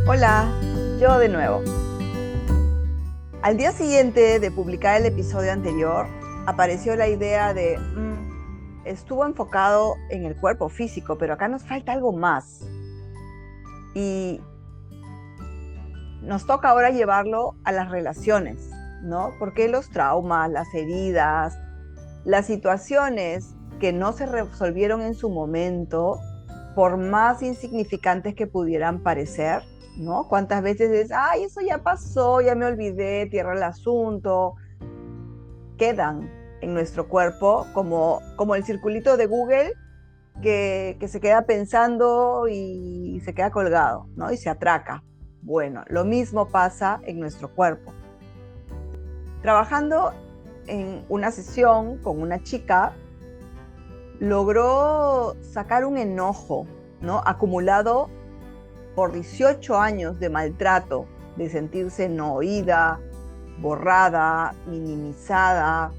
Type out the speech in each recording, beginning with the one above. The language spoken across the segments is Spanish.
Hola, yo de nuevo. Al día siguiente de publicar el episodio anterior, apareció la idea de, estuvo enfocado en el cuerpo físico, pero acá nos falta algo más. Y nos toca ahora llevarlo a las relaciones, ¿no? Porque los traumas, las heridas, las situaciones que no se resolvieron en su momento, por más insignificantes que pudieran parecer, ¿no? ¿Cuántas veces es, ay, eso ya pasó, ya me olvidé, tierra el asunto? Quedan en nuestro cuerpo como el circulito de Google que se queda pensando y se queda colgado, ¿no? Y se atraca. Bueno, lo mismo pasa en nuestro cuerpo. Trabajando en una sesión con una chica, logró sacar un enojo, ¿no? Acumulado por 18 años de maltrato, de sentirse no oída, borrada, minimizada.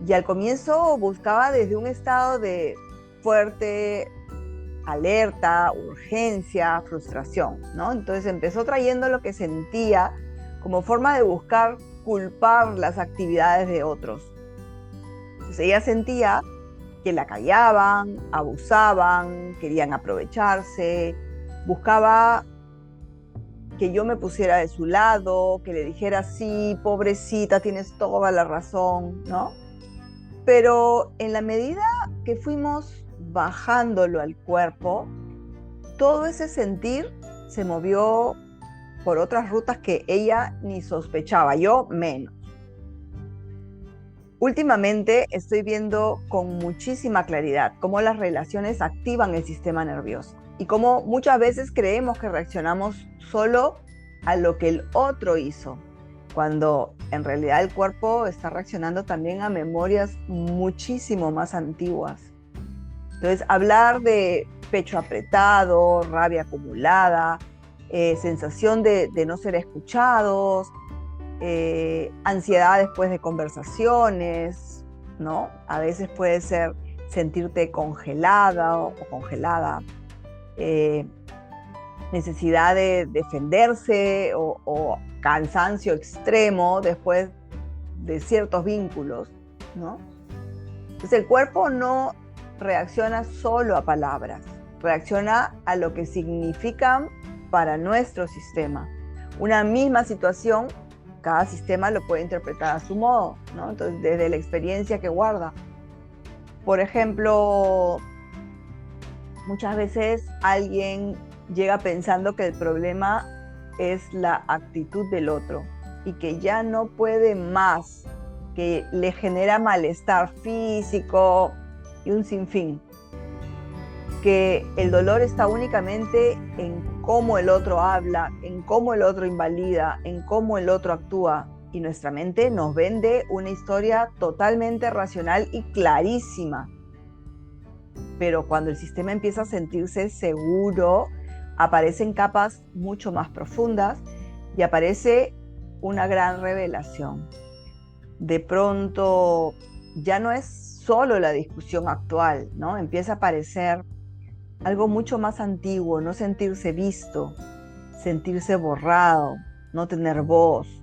Y al comienzo buscaba desde un estado de fuerte alerta, urgencia, frustración, ¿no? Entonces empezó trayendo lo que sentía como forma de buscar culpar las actividades de otros. Entonces ella sentía que la callaban, abusaban, querían aprovecharse, buscaba que yo me pusiera de su lado, que le dijera, sí, pobrecita, tienes toda la razón, ¿no? Pero en la medida que fuimos bajándolo al cuerpo, todo ese sentir se movió por otras rutas que ella ni sospechaba, yo menos. Últimamente estoy viendo con muchísima claridad cómo las relaciones activan el sistema nervioso y cómo muchas veces creemos que reaccionamos solo a lo que el otro hizo, cuando en realidad el cuerpo está reaccionando también a memorias muchísimo más antiguas. Entonces, hablar de pecho apretado, rabia acumulada, sensación de no ser escuchados, ansiedad después de conversaciones, ¿no? A veces puede ser sentirte congelada o congelada, necesidad de defenderse o cansancio extremo después de ciertos vínculos, ¿no? Entonces el cuerpo no reacciona solo a palabras, reacciona a lo que significan para nuestro sistema. Una misma situación, cada sistema lo puede interpretar a su modo, ¿no? Entonces, desde la experiencia que guarda. Por ejemplo, muchas veces alguien llega pensando que el problema es la actitud del otro y que ya no puede más, que le genera malestar físico y un sinfín. Que el dolor está únicamente en cómo el otro habla, en cómo el otro invalida, en cómo el otro actúa. Y nuestra mente nos vende una historia totalmente racional y clarísima. Pero cuando el sistema empieza a sentirse seguro, aparecen capas mucho más profundas y aparece una gran revelación. De pronto ya no es solo la discusión actual, ¿no? Empieza a aparecer algo mucho más antiguo, no sentirse visto, sentirse borrado, no tener voz,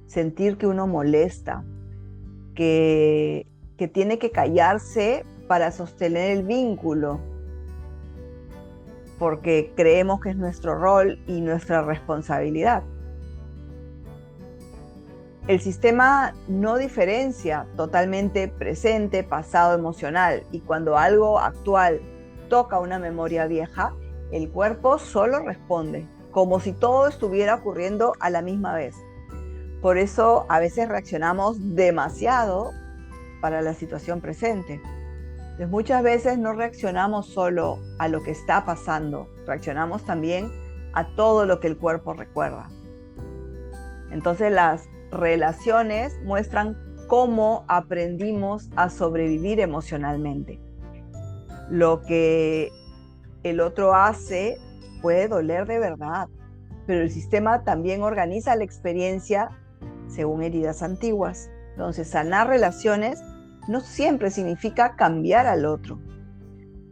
sentir que uno molesta, que tiene que callarse para sostener el vínculo, porque creemos que es nuestro rol y nuestra responsabilidad. El sistema no diferencia totalmente presente, pasado, emocional, y cuando algo actual toca una memoria vieja, el cuerpo solo responde, como si todo estuviera ocurriendo a la misma vez. Por eso a veces reaccionamos demasiado para la situación presente. Entonces, muchas veces no reaccionamos solo a lo que está pasando, reaccionamos también a todo lo que el cuerpo recuerda. Entonces las relaciones muestran cómo aprendimos a sobrevivir emocionalmente. Lo que el otro hace puede doler de verdad, pero el sistema también organiza la experiencia según heridas antiguas. Entonces, sanar relaciones no siempre significa cambiar al otro.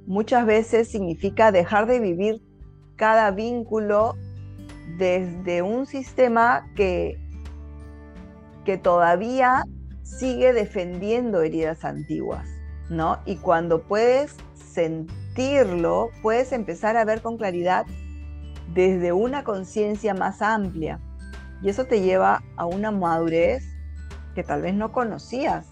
Muchas veces significa dejar de vivir cada vínculo desde un sistema que todavía sigue defendiendo heridas antiguas, ¿no? Y cuando puedes sentirlo, puedes empezar a ver con claridad desde una conciencia más amplia. Y eso te lleva a una madurez que tal vez no conocías.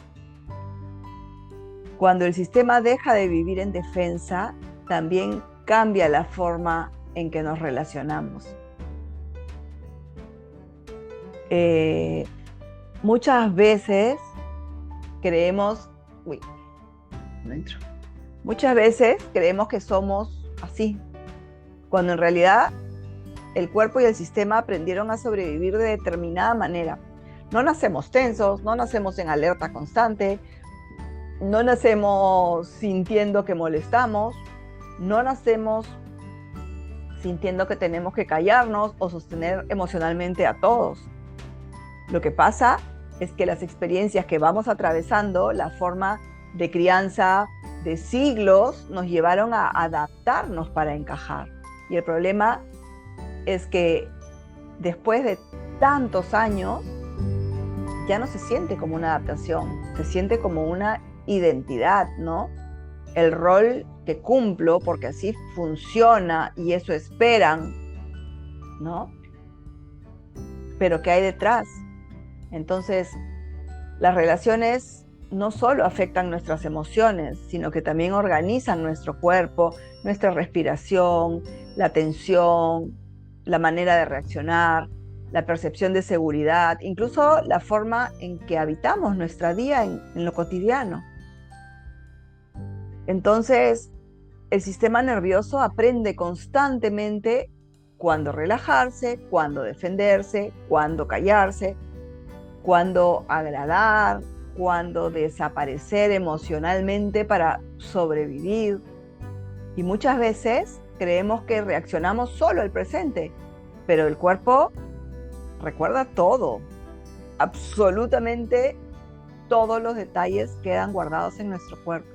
Cuando el sistema deja de vivir en defensa, también cambia la forma en que nos relacionamos. Muchas veces creemos, muchas veces creemos que somos así, cuando en realidad el cuerpo y el sistema aprendieron a sobrevivir de determinada manera. No nacemos tensos, no nacemos en alerta constante, no nacemos sintiendo que molestamos, no nacemos sintiendo que tenemos que callarnos o sostener emocionalmente a todos. Lo que pasa es que las experiencias que vamos atravesando, la forma de crianza de siglos, nos llevaron a adaptarnos para encajar. Y el problema es que después de tantos años, ya no se siente como una adaptación, se siente como una identidad, ¿no? El rol que cumplo, porque así funciona y eso esperan, ¿no? Pero ¿qué hay detrás? Entonces, las relaciones no solo afectan nuestras emociones, sino que también organizan nuestro cuerpo, nuestra respiración, la tensión, la manera de reaccionar, la percepción de seguridad, incluso la forma en que habitamos nuestra vida en lo cotidiano. Entonces, el sistema nervioso aprende constantemente cuándo relajarse, cuándo defenderse, cuándo callarse, cuándo agradar, cuándo desaparecer emocionalmente para sobrevivir. Y muchas veces creemos que reaccionamos solo al presente, pero el cuerpo recuerda todo, absolutamente todos los detalles quedan guardados en nuestro cuerpo.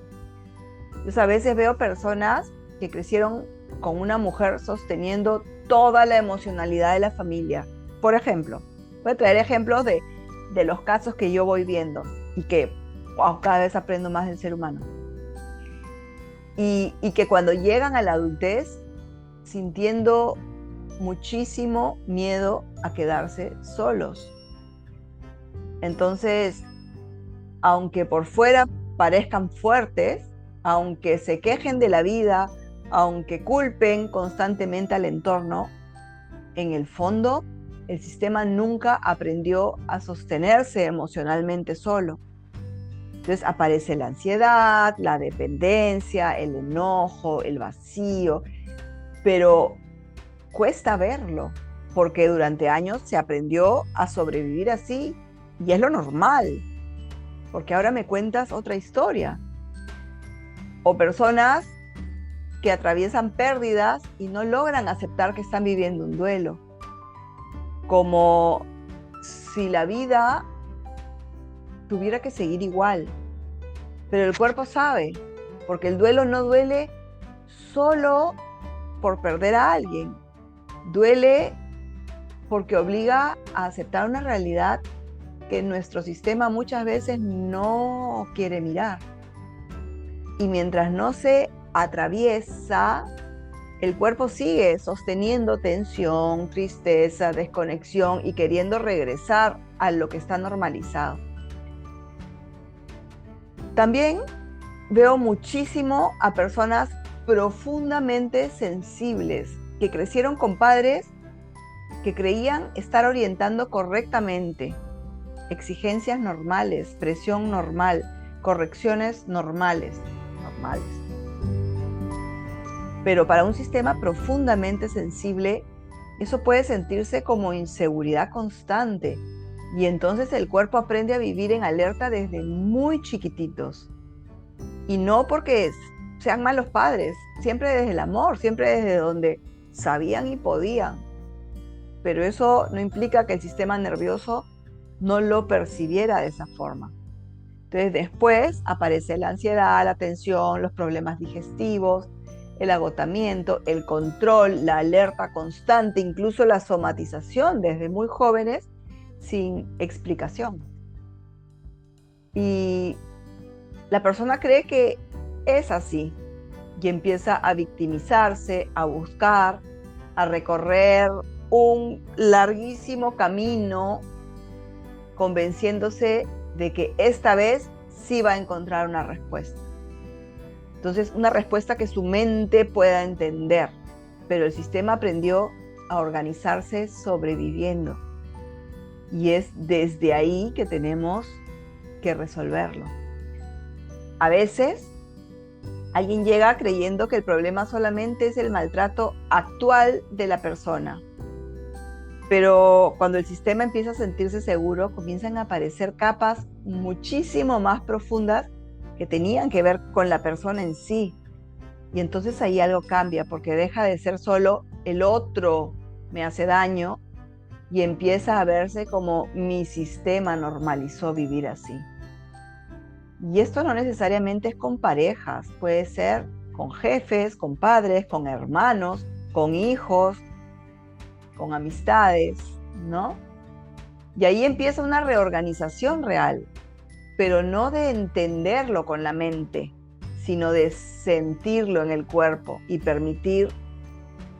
Entonces a veces veo personas que crecieron con una mujer sosteniendo toda la emocionalidad de la familia. Por ejemplo, voy a traer ejemplos de los casos que yo voy viendo y que cada vez aprendo más del ser humano. Y que cuando llegan a la adultez, sintiendo muchísimo miedo a quedarse solos. Entonces, aunque por fuera parezcan fuertes, aunque se quejen de la vida, aunque culpen constantemente al entorno, en el fondo, el sistema nunca aprendió a sostenerse emocionalmente solo. Entonces aparece la ansiedad, la dependencia, el enojo, el vacío, pero cuesta verlo, porque durante años se aprendió a sobrevivir así, y es lo normal, porque ahora me cuentas otra historia. O personas que atraviesan pérdidas y no logran aceptar que están viviendo un duelo, como si la vida tuviera que seguir igual. Pero el cuerpo sabe, porque el duelo no duele solo por perder a alguien, duele porque obliga a aceptar una realidad que nuestro sistema muchas veces no quiere mirar. Y mientras no se atraviesa, el cuerpo sigue sosteniendo tensión, tristeza, desconexión y queriendo regresar a lo que está normalizado. También veo muchísimo a personas profundamente sensibles que crecieron con padres que creían estar orientando correctamente, exigencias normales, presión normal, correcciones normales. Pero para un sistema profundamente sensible, eso puede sentirse como inseguridad constante, y entonces el cuerpo aprende a vivir en alerta desde muy chiquititos. Y no porque sean malos padres, siempre desde el amor, siempre desde donde sabían y podían. Pero eso no implica que el sistema nervioso no lo percibiera de esa forma. Entonces después aparece la ansiedad, la tensión, los problemas digestivos, el agotamiento, el control, la alerta constante, incluso la somatización desde muy jóvenes sin explicación. Y la persona cree que es así y empieza a victimizarse, a buscar, a recorrer un larguísimo camino convenciéndose de que esta vez sí va a encontrar una respuesta. Entonces, una respuesta que su mente pueda entender, pero el sistema aprendió a organizarse sobreviviendo. Y es desde ahí que tenemos que resolverlo. A veces, alguien llega creyendo que el problema solamente es el maltrato actual de la persona. Pero cuando el sistema empieza a sentirse seguro, comienzan a aparecer capas muchísimo más profundas que tenían que ver con la persona en sí. Y entonces ahí algo cambia, porque deja de ser solo el otro me hace daño y empieza a verse como mi sistema normalizó vivir así. Y esto no necesariamente es con parejas, puede ser con jefes, con padres, con hermanos, con hijos, con amistades, ¿no? Y ahí empieza una reorganización real, pero no de entenderlo con la mente, sino de sentirlo en el cuerpo y permitir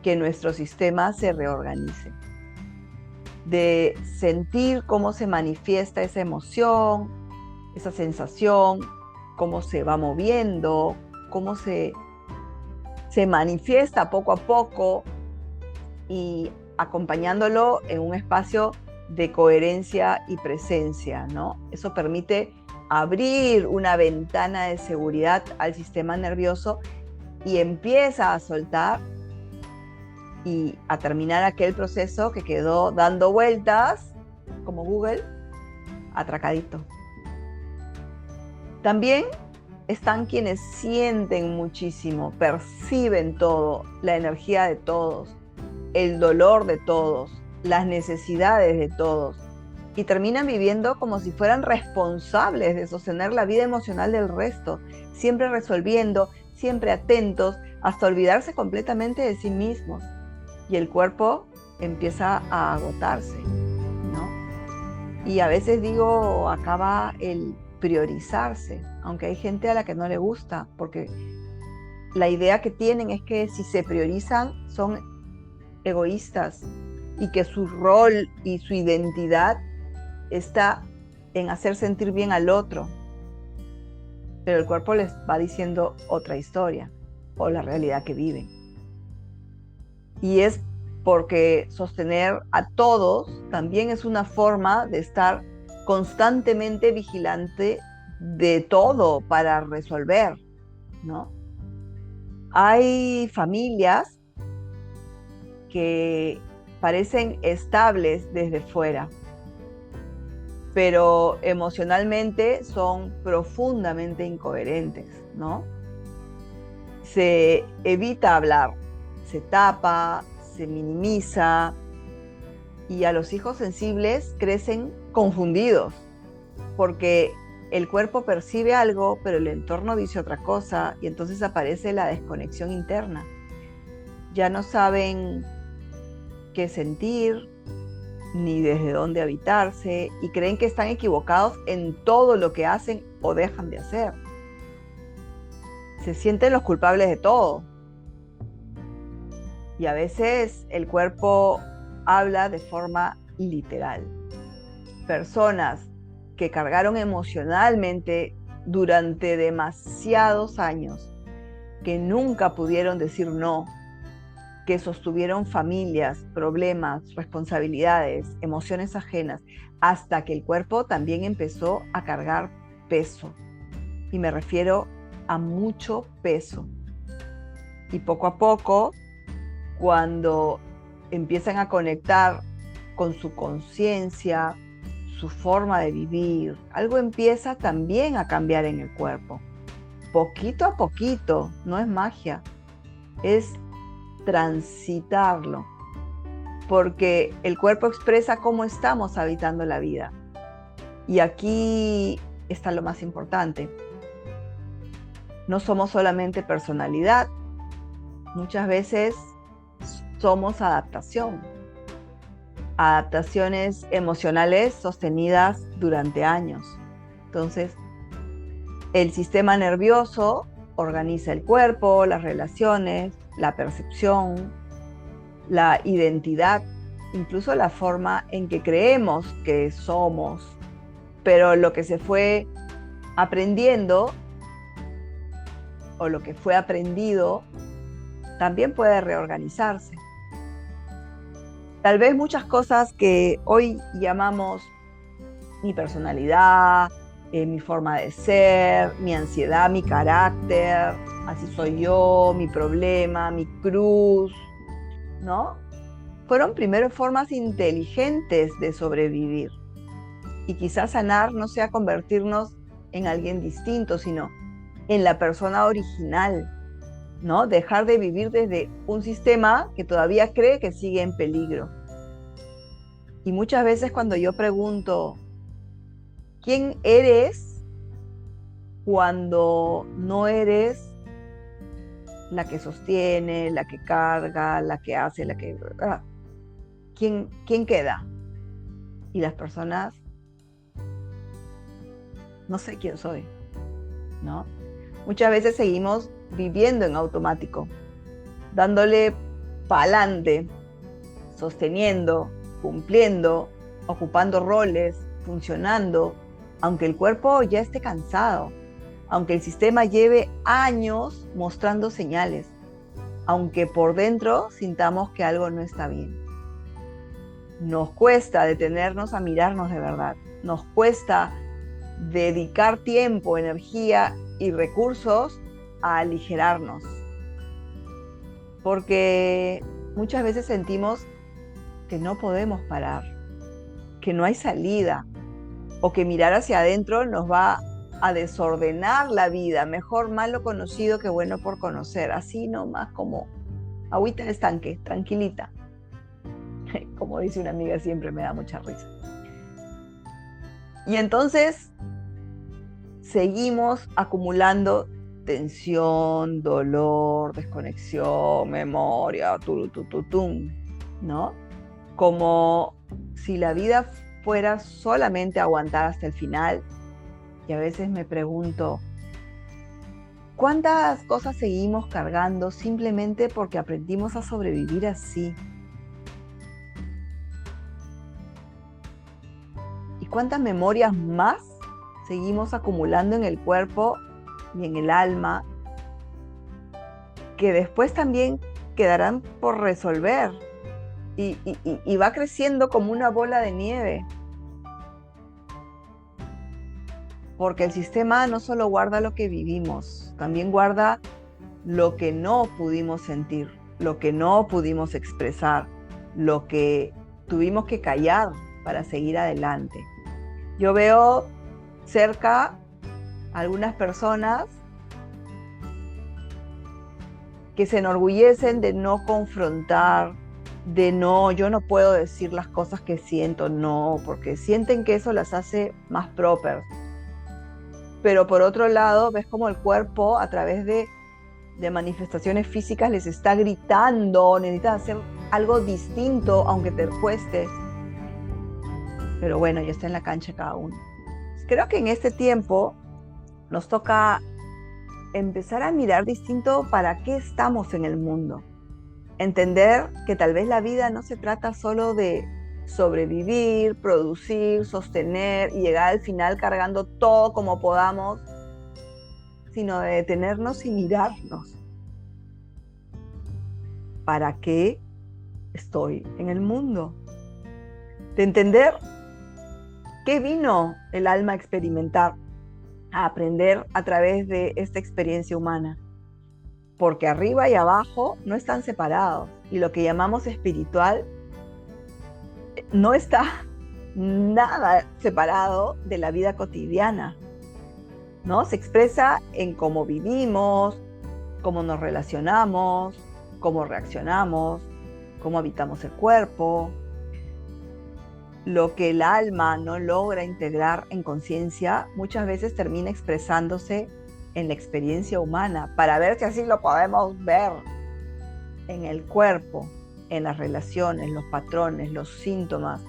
que nuestro sistema se reorganice. De sentir cómo se manifiesta esa emoción, esa sensación, cómo se va moviendo, cómo se manifiesta poco a poco y acompañándolo en un espacio de coherencia y presencia, ¿no? Eso permite abrir una ventana de seguridad al sistema nervioso y empieza a soltar y a terminar aquel proceso que quedó dando vueltas, como Google, atracadito. También están quienes sienten muchísimo, perciben todo, la energía de todos, el dolor de todos, las necesidades de todos, y terminan viviendo como si fueran responsables de sostener la vida emocional del resto, siempre resolviendo, siempre atentos, hasta olvidarse completamente de sí mismos. Y el cuerpo empieza a agotarse, ¿no? Y a veces digo, acaba el priorizarse, aunque hay gente a la que no le gusta, porque la idea que tienen es que si se priorizan son egoístas y que su rol y su identidad está en hacer sentir bien al otro, pero el cuerpo les va diciendo otra historia o la realidad que viven. Y es porque sostener a todos también es una forma de estar constantemente vigilante de todo para resolver, ¿no? Hay familias que parecen estables desde fuera, pero emocionalmente son profundamente incoherentes, ¿no? Se evita hablar, se tapa, se minimiza, y a los hijos sensibles crecen confundidos, porque el cuerpo percibe algo, pero el entorno dice otra cosa, y entonces aparece la desconexión interna. Ya no saben qué sentir, ni desde dónde habitarse, y creen que están equivocados en todo lo que hacen o dejan de hacer. Se sienten los culpables de todo. Y a veces el cuerpo habla de forma literal. Personas que cargaron emocionalmente durante demasiados años, que nunca pudieron decir no, que sostuvieron familias, problemas, responsabilidades, emociones ajenas, hasta que el cuerpo también empezó a cargar peso. Y me refiero a mucho peso. Y poco a poco, cuando empiezan a conectar con su conciencia, su forma de vivir, algo empieza también a cambiar en el cuerpo. Poquito a poquito, no es magia, es transitarlo, porque el cuerpo expresa cómo estamos habitando la vida. Y aquí está lo más importante. No somos solamente personalidad, Muchas veces somos adaptaciones emocionales sostenidas durante años. Entonces, el sistema nervioso organiza el cuerpo, las relaciones, la percepción, la identidad, incluso la forma en que creemos que somos. Pero lo que se fue aprendiendo o lo que fue aprendido también puede reorganizarse. Tal vez muchas cosas que hoy llamamos mi personalidad, mi forma de ser, mi ansiedad, mi carácter, así soy yo, mi problema, mi cruz, ¿no? Fueron primero formas inteligentes de sobrevivir. Y quizás sanar no sea convertirnos en alguien distinto, sino en la persona original, ¿no? Dejar de vivir desde un sistema que todavía cree que sigue en peligro. Y muchas veces cuando yo pregunto, ¿quién eres cuando no eres la que sostiene, la que carga, la que hace, la que... ¿Quién queda? Y las personas, no sé quién soy, ¿no? Muchas veces seguimos viviendo en automático, dándole pa'lante, sosteniendo, cumpliendo, ocupando roles, funcionando, aunque el cuerpo ya esté cansado, aunque el sistema lleve años mostrando señales, aunque por dentro sintamos que algo no está bien. Nos cuesta detenernos a mirarnos de verdad, nos cuesta dedicar tiempo, energía y recursos a aligerarnos, porque muchas veces sentimos que no podemos parar, que no hay salida, o que mirar hacia adentro nos va a desordenar la vida. Mejor malo conocido que bueno por conocer, así nomás como agüita de estanque, tranquilita. Como dice una amiga, siempre me da mucha risa. Y entonces seguimos acumulando tensión, dolor, desconexión, memoria, turutututum, ¿no? Como si la vida fuera solamente aguantar hasta el final. Y a veces me pregunto, ¿cuántas cosas seguimos cargando simplemente porque aprendimos a sobrevivir así? ¿Y cuántas memorias más seguimos acumulando en el cuerpo y en el alma que después también quedarán por resolver? Y va creciendo como una bola de nieve. Porque el sistema no solo guarda lo que vivimos, también guarda lo que no pudimos sentir, lo que no pudimos expresar, lo que tuvimos que callar para seguir adelante. Yo veo cerca algunas personas que se enorgullecen de no confrontar, de no, yo no puedo decir las cosas que siento, no, porque sienten que eso las hace más proper. Pero por otro lado, ves como el cuerpo a través de manifestaciones físicas les está gritando, necesitas hacer algo distinto aunque te cueste. Pero bueno, ya está en la cancha cada uno. Creo que en este tiempo nos toca empezar a mirar distinto para qué estamos en el mundo. Entender que tal vez la vida no se trata solo de sobrevivir, producir, sostener y llegar al final cargando todo como podamos, sino de detenernos y mirarnos. ¿Para qué estoy en el mundo? De entender qué vino el alma a experimentar, a aprender a través de esta experiencia humana. Porque arriba y abajo no están separados y lo que llamamos espiritual no está nada separado de la vida cotidiana, ¿no? Se expresa en cómo vivimos, cómo nos relacionamos, cómo reaccionamos, cómo habitamos el cuerpo. Lo que el alma no logra integrar en conciencia muchas veces termina expresándose en la experiencia humana para ver si así lo podemos ver. en el cuerpo, en las relaciones, los patrones, los síntomas,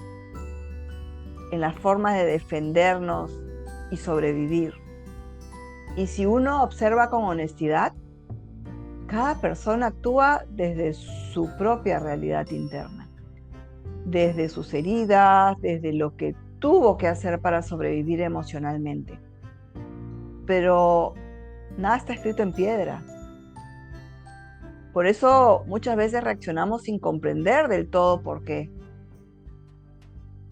en las formas de defendernos y sobrevivir. Y si uno observa con honestidad, cada persona actúa desde su propia realidad interna, desde sus heridas, desde lo que tuvo que hacer para sobrevivir emocionalmente. Pero nada está escrito en piedra. Por eso muchas veces reaccionamos sin comprender del todo por qué.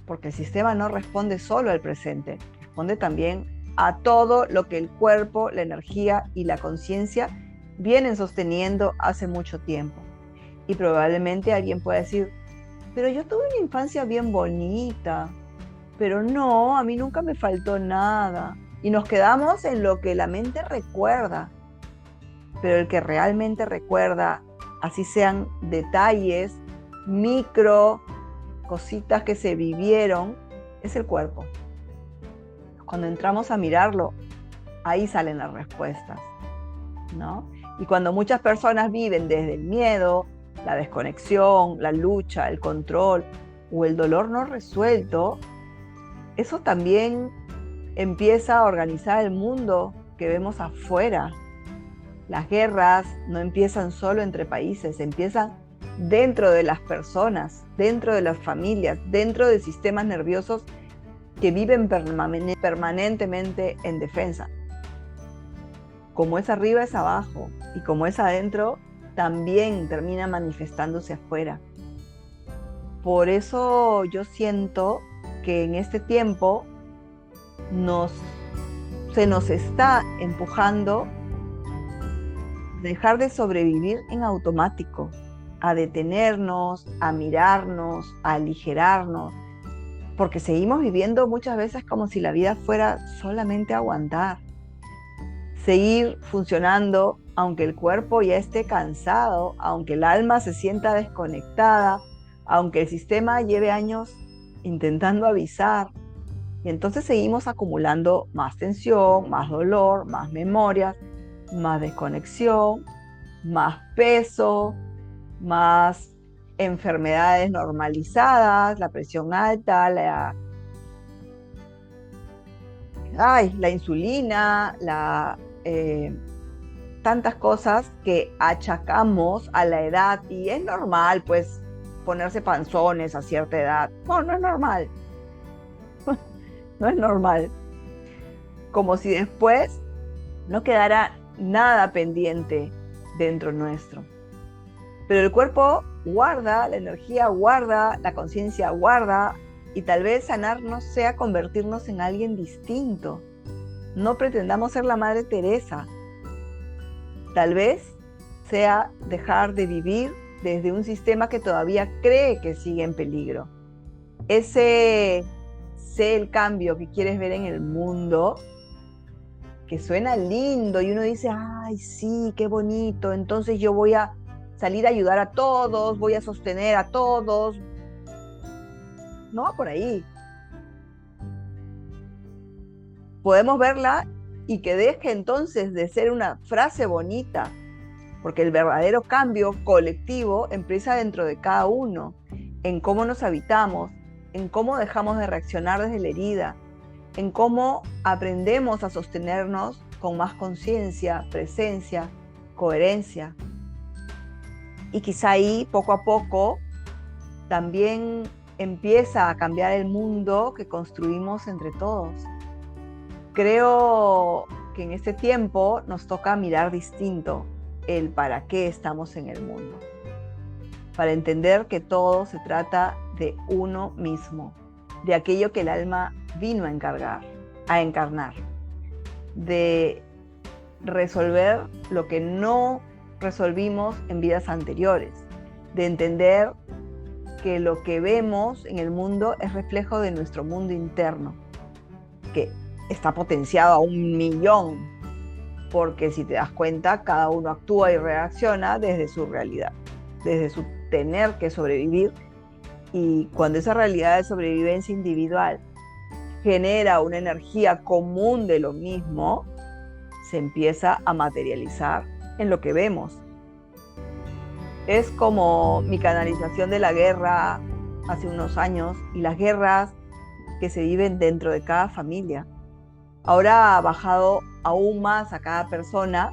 Porque el sistema no responde solo al presente, responde también a todo lo que el cuerpo, la energía y la conciencia vienen sosteniendo hace mucho tiempo. Y probablemente alguien pueda decir, pero yo tuve una infancia bien bonita, pero no, a mí nunca me faltó nada. Y nos quedamos en lo que la mente recuerda. Pero el que realmente recuerda, así sean detalles, micro cositas que se vivieron, es el cuerpo. Cuando entramos a mirarlo, ahí salen las respuestas, ¿no? Y cuando muchas personas viven desde el miedo, la desconexión, la lucha, el control o el dolor no resuelto, eso también empieza a organizar el mundo que vemos afuera. Las guerras no empiezan solo entre países, empiezan dentro de las personas, dentro de las familias, dentro de sistemas nerviosos que viven permanentemente en defensa. Como es arriba es abajo, y como es adentro, también termina manifestándose afuera. Por eso yo siento que en este tiempo se nos está empujando a dejar de sobrevivir en automático, a detenernos, a mirarnos, a aligerarnos, porque seguimos viviendo muchas veces como si la vida fuera solamente aguantar. Seguir funcionando aunque el cuerpo ya esté cansado, aunque el alma se sienta desconectada, aunque el sistema lleve años intentando avisar. Y entonces seguimos acumulando más tensión, más dolor, más memorias, más desconexión, más peso, más enfermedades normalizadas, la presión alta, la insulina, tantas cosas que achacamos a la edad, y es normal pues ponerse panzones a cierta edad. No es normal. No es normal. Como si después no quedara nada pendiente dentro nuestro. Pero el cuerpo guarda, la energía guarda, la conciencia guarda, y tal vez sanarnos sea convertirnos en alguien distinto. No pretendamos ser la Madre Teresa. Tal vez sea dejar de vivir desde un sistema que todavía cree que sigue en peligro. Sé el cambio que quieres ver en el mundo, que suena lindo y uno dice, ay, sí, qué bonito, entonces yo voy a salir a ayudar a todos, voy a sostener a todos. No va por ahí. Podemos verla y que deje entonces de ser una frase bonita, porque el verdadero cambio colectivo empieza dentro de cada uno, en cómo nos habitamos, en cómo dejamos de reaccionar desde la herida, en cómo aprendemos a sostenernos con más conciencia, presencia, coherencia. Y quizá ahí, poco a poco, también empieza a cambiar el mundo que construimos entre todos. Creo que en este tiempo nos toca mirar distinto el para qué estamos en el mundo, para entender que todo se trata de uno mismo, de aquello que el alma vino a encarnar, de resolver lo que no resolvimos en vidas anteriores, de entender que lo que vemos en el mundo es reflejo de nuestro mundo interno, que está potenciado a 1.000.000, porque si te das cuenta, cada uno actúa y reacciona desde su realidad, desde su tener que sobrevivir, y cuando esa realidad de sobrevivencia individual genera una energía común de lo mismo, se empieza a materializar en lo que vemos. Es como mi canalización de la guerra hace unos años y las guerras que se viven dentro de cada familia. Ahora ha bajado aún más a cada persona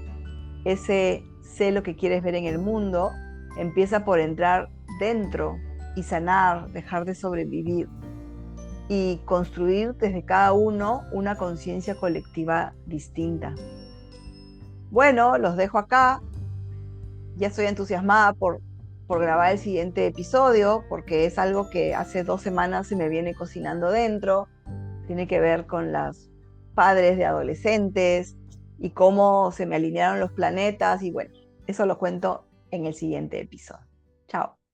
ese sé lo que quieres ver en el mundo, empieza por entrar dentro y sanar, dejar de sobrevivir y construir desde cada uno una conciencia colectiva distinta. Bueno, los dejo acá. Ya estoy entusiasmada por grabar el siguiente episodio porque es algo que hace 2 semanas se me viene cocinando dentro. Tiene que ver con los padres de adolescentes y cómo se me alinearon los planetas y bueno, eso lo cuento en el siguiente episodio. Chao.